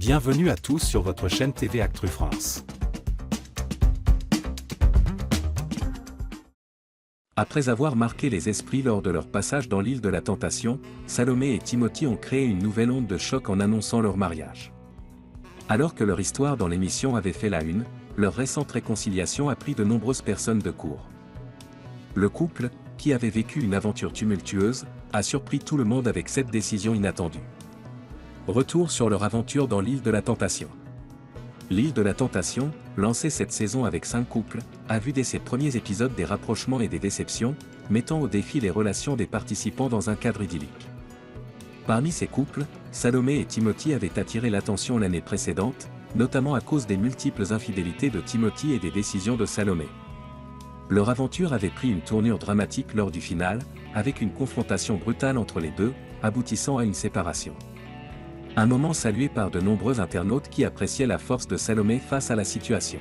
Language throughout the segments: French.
Bienvenue à tous sur votre chaîne TV Actu France. Après avoir marqué les esprits lors de leur passage dans l'île de la Tentation, Salomé et Timothy ont créé une nouvelle onde de choc en annonçant leur mariage. Alors que leur histoire dans l'émission avait fait la une, leur récente réconciliation a pris de nombreuses personnes de court. Le couple, qui avait vécu une aventure tumultueuse, a surpris tout le monde avec cette décision inattendue. Retour sur leur aventure dans l'île de la Tentation. L'île de la Tentation, lancée cette saison avec 5 couples, a vu dès ses premiers épisodes des rapprochements et des déceptions, mettant au défi les relations des participants dans un cadre idyllique. Parmi ces couples, Salomé et Timothy avaient attiré l'attention l'année précédente, notamment à cause des multiples infidélités de Timothy et des décisions de Salomé. Leur aventure avait pris une tournure dramatique lors du final, avec une confrontation brutale entre les deux, aboutissant à une séparation. Un moment salué par de nombreux internautes qui appréciaient la force de Salomé face à la situation.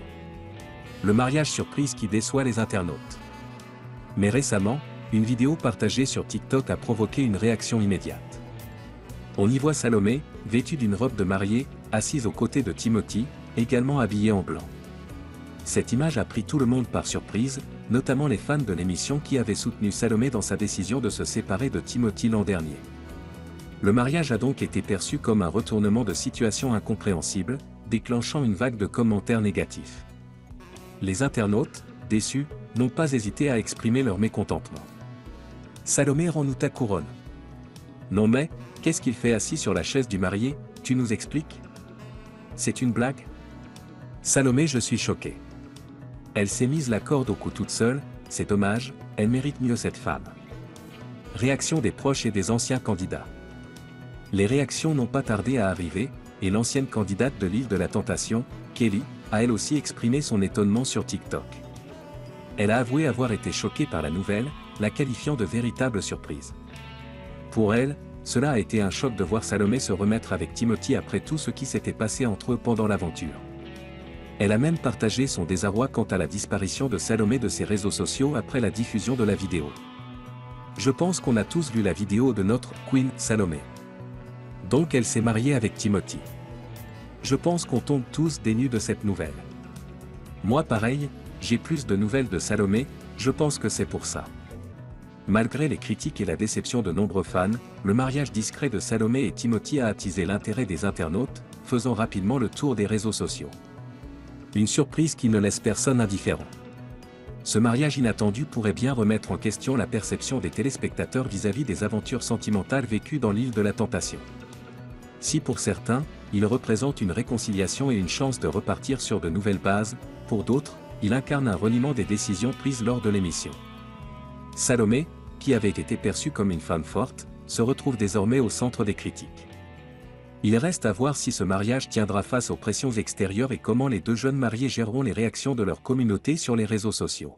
Le mariage surprise qui déçoit les internautes. Mais récemment, une vidéo partagée sur TikTok a provoqué une réaction immédiate. On y voit Salomé, vêtue d'une robe de mariée, assise aux côtés de Timothy, également habillé en blanc. Cette image a pris tout le monde par surprise, notamment les fans de l'émission qui avaient soutenu Salomé dans sa décision de se séparer de Timothy l'an dernier. Le mariage a donc été perçu comme un retournement de situation incompréhensible, déclenchant une vague de commentaires négatifs. Les internautes, déçus, n'ont pas hésité à exprimer leur mécontentement. Salomé, rends-nous ta couronne. Non mais, qu'est-ce qu'il fait assis sur la chaise du marié, tu nous expliques? C'est une blague? Salomé, je suis choqué. Elle s'est mise la corde au cou toute seule, c'est dommage, elle mérite mieux cette femme. Réaction des proches et des anciens candidats. Les réactions n'ont pas tardé à arriver, et l'ancienne candidate de l'île de la Tentation, Kelly, a elle aussi exprimé son étonnement sur TikTok. Elle a avoué avoir été choquée par la nouvelle, la qualifiant de véritable surprise. Pour elle, cela a été un choc de voir Salomé se remettre avec Timothy après tout ce qui s'était passé entre eux pendant l'aventure. Elle a même partagé son désarroi quant à la disparition de Salomé de ses réseaux sociaux après la diffusion de la vidéo. Je pense qu'on a tous vu la vidéo de notre Queen Salomé. Donc elle s'est mariée avec Timothy. Je pense qu'on tombe tous des nues de cette nouvelle. Moi pareil, j'ai plus de nouvelles de Salomé, je pense que c'est pour ça. Malgré les critiques et la déception de nombreux fans, le mariage discret de Salomé et Timothy a attisé l'intérêt des internautes, faisant rapidement le tour des réseaux sociaux. Une surprise qui ne laisse personne indifférent. Ce mariage inattendu pourrait bien remettre en question la perception des téléspectateurs vis-à-vis des aventures sentimentales vécues dans l'île de la Tentation. Si pour certains, il représente une réconciliation et une chance de repartir sur de nouvelles bases, pour d'autres, il incarne un reniement des décisions prises lors de l'émission. Salomé, qui avait été perçue comme une femme forte, se retrouve désormais au centre des critiques. Il reste à voir si ce mariage tiendra face aux pressions extérieures et comment les deux jeunes mariés géreront les réactions de leur communauté sur les réseaux sociaux.